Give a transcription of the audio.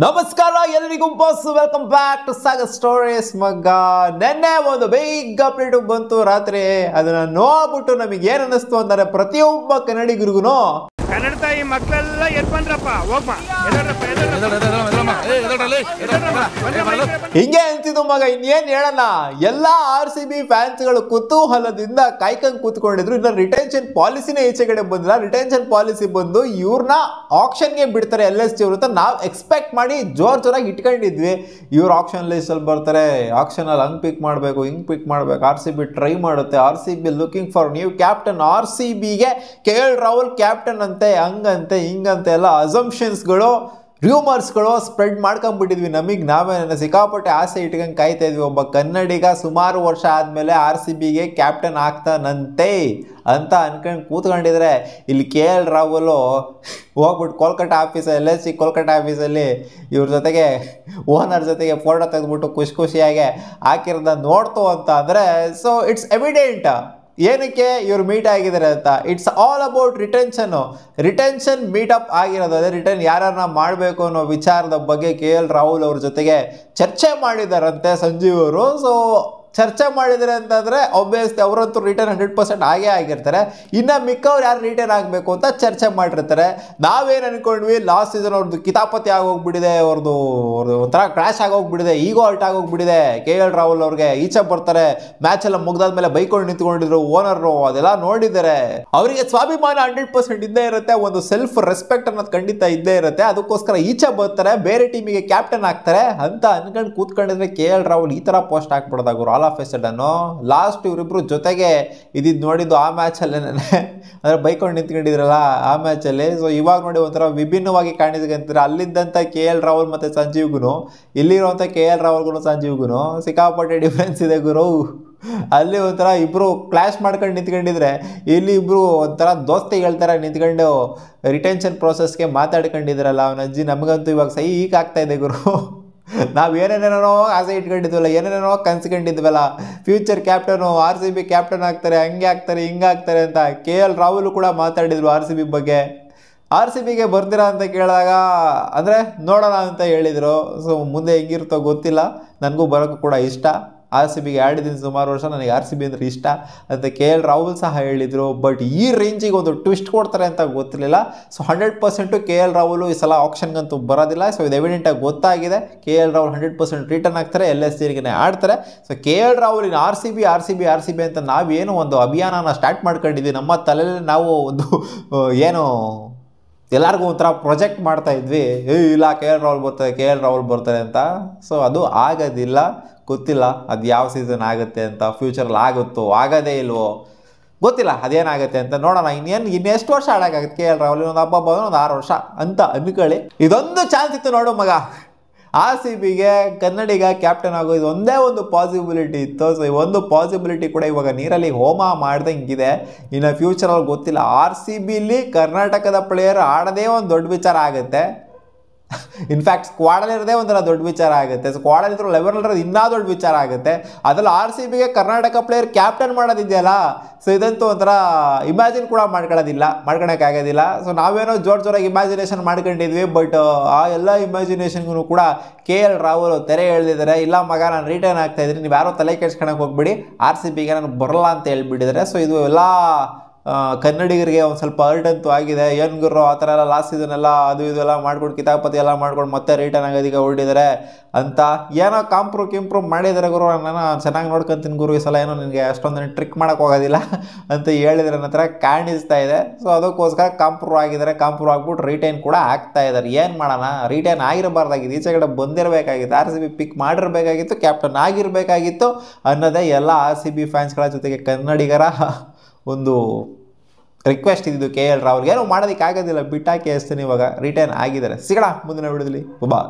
ನಮಸ್ಕಾರ ಎಲ್ಲರಿಗೂ boss welcome back to Sagar stories ಮಗ. ನೆನ್ನೆ ಒಂದು ಬಿಗ್ ಅಪ್ಡೇಟ್ ಬಂತು ರಾತ್ರಿ. ಅದನ್ನ ನೋಡ್ಬಿಟ್ಟು ನಮಗೆ ಏನ್ ಅನ್ನಿಸ್ತು ಅಂದರೆ ಪ್ರತಿಯೊಬ್ಬ ಕನ್ನಡಿಗರಿಗೂ ಕನ್ನಡ ತಾಯಿ ಮಕ್ಕಳೆಲ್ಲ ಎದ್ಬಂದ್ರಪ್ಪ ಹೋಗ್ಮಾ ಹಿಂಗೆ ಅಂತಿದ್ದು ಮಗ. ಇನ್ನೇನ್ ಹೇಳೋಣ, ಎಲ್ಲಾ RCB ಫ್ಯಾನ್ಸ್ಗಳು ಕುತೂಹಲದಿಂದ ಕಾಯ್ಕೊಂಡ್ ಕೂತ್ಕೊಂಡಿದ್ರು. ಇನ್ನ ರಿಟೆನ್ಷನ್ ಪಾಲಿಸಿನೇ ಈಚೆಗಡೆ ಬಂದಿಲ್ಲ. ರಿಟೆನ್ಷನ್ ಪಾಲಿಸಿ ಬಂದು ಇವ್ರನ್ನ ಆಕ್ಷನ್ಗೆ ಬಿಡ್ತಾರೆ LSG ಅವರು ಅಂತ ನಾವು ಎಕ್ಸ್ಪೆಕ್ಟ್ ಮಾಡಿ ಜೋರಾಗಿ ಇಟ್ಕೊಂಡಿದ್ವಿ. ಇವ್ರು ಆಕ್ಷನ್ ಲಿಸ್ಟ್ ಅಲ್ಲಿ ಬರ್ತಾರೆ, ಆಕ್ಷನ್ ಅಲ್ಲಿ ಹಂಗ್ ಪಿಕ್ ಮಾಡ್ಬೇಕು, ಹಿಂಗ್ ಪಿಕ್ ಮಾಡ್ಬೇಕು, RCB ಟ್ರೈ ಮಾಡುತ್ತೆ, RCB looking for new captain, RCBಗೆ KL ರಾಹುಲ್ ಕ್ಯಾಪ್ಟನ್ ಅಂತೆ, ಹಂಗಂತೆ ಹಿಂಗಂತೆ ಎಲ್ಲ ಅಸಂಪ್ಷನ್ಸ್ಗಳು ರೂಮರ್ಸ್ಗಳು ಸ್ಪ್ರೆಡ್ ಮಾಡ್ಕೊಂಡ್ಬಿಟ್ಟಿದ್ವಿ. ನಮಗೆ ನಾವೇ ಸಿಕ್ಕಾಪಟ್ಟೆ ಆಸೆ ಇಟ್ಕೊಂಡು ಕಾಯ್ತಾ ಇದ್ವಿ. ಒಬ್ಬ ಕನ್ನಡಿಗ ಸುಮಾರು ವರ್ಷ ಆದಮೇಲೆ RCBಗೆ ಕ್ಯಾಪ್ಟನ್ ಆಗ್ತಾನಂತೆ ಅಂತ ಅನ್ಕೊಂಡು ಕೂತ್ಕೊಂಡಿದ್ರೆ ಇಲ್ಲಿ KL ರಾಹುಲ್ ಹೋಗ್ಬಿಟ್ಟು ಕೋಲ್ಕತ್ತಾ LSG ಕೋಲ್ಕತ್ತಾ ಆಫೀಸಲ್ಲಿ ಇವ್ರ ಜೊತೆಗೆ ಓನರ್ ಜೊತೆಗೆ ಫೋಟೋ ತೆಗೆದ್ಬಿಟ್ಟು ಖುಷಿಯಾಗಿ ಹಾಕಿರೋದ ನೋಡ್ತು ಅಂತ ಅಂದರೆ ಸೊ ಇಟ್ಸ್ ಎವಿಡೆಂಟ್ ಏನಕ್ಕೆ ಇವ್ರು ಮೀಟ್ ಆಗಿದ್ದಾರೆ ಅಂತ. It's all about retention meetup ಆಗಿರೋದು. ಅದೇ ರಿಟರ್ನ್ ಯಾರನ್ನ ಮಾಡಬೇಕು ಅನ್ನೋ ವಿಚಾರದ ಬಗ್ಗೆ KL ರಾಹುಲ್ ಅವ್ರ ಜೊತೆಗೆ ಚರ್ಚೆ ಮಾಡಿದಾರಂತೆ ಸಂಜೀವ್ ಅವರು. ಸೊ ಚರ್ಚೆ ಮಾಡಿದರೆ ಅಂತಂದರೆ ಆಬ್ವಿಯಸ್ಲಿ ಅವರಂತೂ ರಿಟರ್ನ್ 100% ಆಗೇ ಆಗಿರ್ತಾರೆ. ಇನ್ನು ಮಿಕ್ಕವ್ರು ಯಾರು ರಿಟರ್ನ್ ಆಗಬೇಕು ಅಂತ ಚರ್ಚೆ ಮಾಡಿರ್ತಾರೆ. ನಾವೇನು ಅಂದ್ಕೊಂಡ್ವಿ, ಲಾಸ್ಟ್ ಸೀಸನ್ ಅವ್ರದ್ದು ಕಿತಾಪತಿ ಆಗೋಗ್ಬಿಟ್ಟಿದೆ, ಅವ್ರದ್ದು ಒಂಥರ ಕ್ರ್ಯಾಶ್ ಆಗೋಗ್ಬಿಟ್ಟಿದೆ, ಈಗೋ ಅಲ್ಟ್ ಆಗೋಗ್ಬಿಟ್ಟಿದೆ. KL ರಾಹುಲ್ ಅವ್ರಿಗೆ ಈಚೆ ಬರ್ತಾರೆ, ಮ್ಯಾಚ್ ಎಲ್ಲ ಮುಗ್ದಾದ್ಮೇಲೆ ಬೈಕೊಂಡು ನಿಂತ್ಕೊಂಡಿದ್ರು ಓನರು, ಅದೆಲ್ಲ ನೋಡಿದ್ದಾರೆ. ಅವರಿಗೆ ಸ್ವಾಭಿಮಾನ 100% ಇದ್ದೇ ಇರುತ್ತೆ, ಒಂದು ಸೆಲ್ಫ್ ರೆಸ್ಪೆಕ್ಟ್ ಅನ್ನೋದು ಖಂಡಿತ ಇದ್ದೇ ಇರುತ್ತೆ. ಅದಕ್ಕೋಸ್ಕರ ಈಚೆ ಬರ್ತಾರೆ, ಬೇರೆ ಟೀಮಿಗೆ ಕ್ಯಾಪ್ಟನ್ ಆಗ್ತಾರೆ ಅಂತ ಅನ್ಕೊಂಡು ಕೂತ್ಕೊಂಡಿದ್ರೆ KL ರಾಹುಲ್ ಈ ಥರ ಪೋಸ್ಟ್ ಹಾಕ್ಬಿಡ್ದಾಗ all of a sudden last ಇವರಿಬ್ರು ಜೊತೆಗೆ ಇದಿದ್ದು ನೋಡಿದ್ದು ಆ ಮ್ಯಾಚಲ್ಲೇ ಅಂದರೆ ಬೈಕೊಂಡು ನಿಂತ್ಕೊಂಡಿದ್ರಲ್ಲ ಆ ಮ್ಯಾಚಲ್ಲಿ. ಸೊ ಇವಾಗ ನೋಡಿ ಒಂಥರ ವಿಭಿನ್ನವಾಗಿ ಕಾಣಿಸ್ಕೊಂತಾರೆ. ಅಲ್ಲಿದ್ದಂಥ KL ರಾಹುಲ್ ಮತ್ತು ಸಂಜೀವ್ಗೂ ಇಲ್ಲಿರುವಂಥ KL ರಾಹುಲ್ಗೂ ಸಂಜೀವ್ಗೂ ಸಿಕ್ಕಾಪಟ್ಟೆ ಡಿಫ್ರೆನ್ಸ್ ಇದೆ ಗುರು. ಅಲ್ಲಿ ಒಂಥರ ಇಬ್ಬರು ಕ್ಲಾಶ್ ಮಾಡ್ಕೊಂಡು ನಿಂತ್ಕೊಂಡಿದ್ರೆ ಇಲ್ಲಿ ಇಬ್ಬರು ಒಂಥರ ದೋಸ್ತಿಗಳ ಥರ ನಿಂತ್ಕೊಂಡು ರಿಟೆನ್ಷನ್ ಪ್ರೋಸೆಸ್ಗೆ ಮಾತಾಡ್ಕೊಂಡಿದ್ರಲ್ಲ ಅವನ ಅಜ್ಜಿ. ನಮಗಂತೂ ಇವಾಗ ಸೈಕ್ ಆಗ್ತಾ ಇದೆ ಗುರು. ನಾವು ಏನೇನೇನೋ ಆಸೆ ಇಟ್ಕೊಂಡಿದ್ವಲ್ಲ, ಏನೇನೇನೋ ಕನ್ಸ್ಕೊಂಡಿದ್ವಲ್ಲ, ಫ್ಯೂಚರ್ ಕ್ಯಾಪ್ಟನು RCB ಕ್ಯಾಪ್ಟನ್ ಆಗ್ತಾರೆ, ಹಂಗೆ ಆಗ್ತಾರೆ ಹಿಂಗೆ ಆಗ್ತಾರೆ ಅಂತ. KL ರಾಹುಲ್ ಕೂಡ ಮಾತಾಡಿದ್ರು RCB ಬಗ್ಗೆ. RCBಗೆ ಬರ್ತೀರಾ ಅಂತ ಕೇಳಿದಾಗ ಅಂದರೆ ನೋಡೋಣ ಅಂತ ಹೇಳಿದರು. ಸೊ ಮುಂದೆ ಹೆಂಗಿರುತ್ತೋ ಗೊತ್ತಿಲ್ಲ, ನನಗೂ ಬರೋಕ್ಕೂ ಕೂಡ ಇಷ್ಟ. RCBಗೆ ಆಡಿದ್ದೀನಿ ಸುಮಾರು ವರ್ಷ, ನನಗೆ RCB ಅಂದರೆ ಇಷ್ಟ ಅಂತ KL ರಾಹುಲ್ ಸಹ ಹೇಳಿದರು. ಬಟ್ ಈ ರೇಂಜಿಗೆ ಒಂದು ಟ್ವಿಸ್ಟ್ ಕೊಡ್ತಾರೆ ಅಂತ ಗೊತ್ತಿರಲಿಲ್ಲ. ಸೊ 100% KL ರಾಹುಲ್ ಈ ಸಲ ಆಪ್ಷನ್ಗಂತೂ ಬರೋದಿಲ್ಲ. ಸೊ ಇದು ಎವಿಡೆಂಟಾಗಿ ಗೊತ್ತಾಗಿದೆ. KL ರಾಹುಲ್ 100% ರಿಟರ್ನ್ ಆಗ್ತಾರೆ, LSGಗೆ ಆಡ್ತಾರೆ. ಸೊ KL ರಾಹುಲ್ ಇನ್ RCB ಅಂತ ನಾವೇನು ಒಂದು ಅಭಿಯಾನನ ಸ್ಟಾರ್ಟ್ ಮಾಡ್ಕೊಂಡಿದ್ವಿ ನಮ್ಮ ತಲೆಯಲ್ಲಿ. ನಾವು ಒಂದು ಏನು ಎಲ್ಲರಿಗೂ ಒಂಥರ ಪ್ರೊಜೆಕ್ಟ್ ಮಾಡ್ತಾ ಇದ್ವಿ, ಇಲ್ಲ KL ರಾಹುಲ್ ಬರ್ತಾರೆ ಅಂತ. ಸೊ ಅದು ಆಗೋದಿಲ್ಲ, ಗೊತ್ತಿಲ್ಲ ಅದು ಯಾವ ಸೀಸನ್ ಆಗುತ್ತೆ ಅಂತ, ಫ್ಯೂಚರಲ್ಲಿ ಆಗುತ್ತೋ ಆಗೋದೇ ಇಲ್ವೋ ಗೊತ್ತಿಲ್ಲ, ಅದೇನಾಗುತ್ತೆ ಅಂತ ನೋಡೋಣ. ಇನ್ನೆಷ್ಟು ವರ್ಷ ಆಡೋಕ್ಕಾಗುತ್ತೆ KL ರಾಹುಲ್? ಒಂದು ಹಬ್ಬ ಬಂದ್ರೆ ಒಂದು 6 ವರ್ಷ ಅಂತ ಅನ್ಕೊಳ್ಳಿ. ಇದೊಂದು ಚಾನ್ಸ್ ಇತ್ತು ನೋಡು ಮಗ, RCBಗೆ ಕನ್ನಡಿಗ ಕ್ಯಾಪ್ಟನ್ ಆಗೋ ಇದು ಒಂದೇ ಒಂದು ಪಾಸಿಬಿಲಿಟಿ ಇತ್ತು. ಸೊ ಈ ಒಂದು ಪಾಸಿಬಿಲಿಟಿ ಕೂಡ ಇವಾಗ ನೀರಲ್ಲಿ ಹೋಮ ಮಾಡ್ದಂಗಿದೆ. ಇನ್ನು ಫ್ಯೂಚರಲ್ಲಿ ಗೊತ್ತಿಲ್ಲ. RCBಲಿ ಕರ್ನಾಟಕದ ಪ್ಲೇಯರ್ ಆಡೋದೇ ಒಂದು ದೊಡ್ಡ ವಿಚಾರ ಆಗುತ್ತೆ. ಇನ್ಫ್ಯಾಕ್ಟ್ ಸ್ಕ್ವಾಡಲ್ಲಿರೋದೇ ಒಂಥರ ದೊಡ್ಡ ವಿಚಾರ ಆಗುತ್ತೆ. ಸ್ಕ್ವಾಡಲ್ಲಿರೋ ಲೆವೆಲ್ ಇನ್ನೂ ದೊಡ್ಡ ವಿಚಾರ ಆಗುತ್ತೆ. ಅದರಲ್ಲಿ RCBಗೆ ಕರ್ನಾಟಕ ಪ್ಲೇಯರ್ ಕ್ಯಾಪ್ಟನ್ ಮಾಡೋದಿದೆಯಲ್ಲ, ಸೊ ಇದಂತೂ ಒಂಥರ ಇಮ್ಯಾಜಿನ್ ಕೂಡ ಮಾಡ್ಕೊಳಕ್ಕಾಗೋದಿಲ್ಲ. ಸೊ ನಾವೇನೋ ಜೋರಾಗಿ ಇಮ್ಯಾಜಿನೇಷನ್ ಮಾಡ್ಕೊಂಡಿದ್ವಿ. ಬಟ್ ಆ ಎಲ್ಲ ಇಮ್ಯಾಜಿನೇಷನ್ಗೂ ಕೂಡ KL ರಾಹುಲ್ ತೆರೆ ಎಳೆದಿದ್ದಾರೆ. ಇಲ್ಲ ಮಗ, ನಾನು ರಿಟರ್ನ್ ಆಗ್ತಾ ಇದ್ದೀನಿ, ನೀವು ಯಾರೋ ತಲೆ ಕೆಡ್ಸ್ಕೊಳಕ್ಕೆ ಹೋಗ್ಬಿಡಿ, RCBಗೆ ನಾನು ಬರಲ್ಲ ಅಂತ ಹೇಳ್ಬಿಟ್ಟಿದ್ದಾರೆ. ಸೊ ಇದು ಎಲ್ಲ ಕನ್ನಡಿಗರಿಗೆ ಒಂದು ಸ್ವಲ್ಪ ಹರ್ಟ್ ಅಂತೂ ಆಗಿದೆ. ಏನು ಗುರು ಆ ಥರ ಎಲ್ಲ ಲಾಸ್ಟ್ ಸೀಸನ್ ಎಲ್ಲ ಅದು ಇದೆಲ್ಲ ಮಾಡ್ಕೊಂಡು ಕಿತಾಪತಿ ಎಲ್ಲ ಮಾಡ್ಕೊಂಡು ಮತ್ತೆ ರಿಟರ್ನ್ ಆಗೋದಕ್ಕೆ ಹೊರಟಿದ್ದಾರೆ ಅಂತ ಏನೋ ಕಾಂಪ್ರೂವ್ ಮಾಡಿದ್ದಾರೆ ಗುರು. ನಾನು ಚೆನ್ನಾಗಿ ನೋಡ್ಕೊತೀನಿ ಗುರು, ಈ ಸಲ ಏನೋ ನಿನಗೆ ಅಷ್ಟೊಂದು ಟ್ರಿಕ್ ಮಾಡೋಕ್ಕೆ ಹೋಗೋದಿಲ್ಲ ಅಂತ ಹೇಳಿದ್ರೆ ನನ್ನ ಹತ್ರ ಕಾಣಿಸ್ತಾ ಇದೆ. ಸೊ ಅದಕ್ಕೋಸ್ಕರ ಕಾಂಪ್ರೂವ್ ಆಗ್ಬಿಟ್ಟು ರಿಟರ್ನ್ ಕೂಡ ಆಗ್ತಾ ಇದ್ದಾರೆ. ಏನು ಮಾಡೋಣ, ರಿಟರ್ನ್ ಆಗಿರಬಾರ್ದಾಗಿತ್ತು, ಈಚೆಗಡೆ ಬಂದಿರಬೇಕಾಗಿತ್ತು, RCB ಪಿಕ್ ಮಾಡಿರಬೇಕಾಗಿತ್ತು, ಕ್ಯಾಪ್ಟನ್ ಆಗಿರಬೇಕಾಗಿತ್ತು ಅನ್ನೋದೇ ಎಲ್ಲ RCB ಫ್ಯಾನ್ಸ್ಗಳ ಜೊತೆಗೆ ಕನ್ನಡಿಗರ ಒಂದು ರಿಕ್ವೆಸ್ಟ್ ಇದ್ದು. KL ರಾಹುಲ್ಗೆ ಏನೋ ಮಾಡೋದಕ್ಕೆ ಆಗೋದಿಲ್ಲ, ಬಿಟ್ಟಾಕಿ ಅಷ್ಟೇ. ಇವಾಗ ರಿಟರ್ನ್ ಆಗಿದ್ದಾರೆ. ಸಿಗೋಣ ಮುಂದಿನ ವಿಡಿಯೋದಲ್ಲಿ. ಬಾ.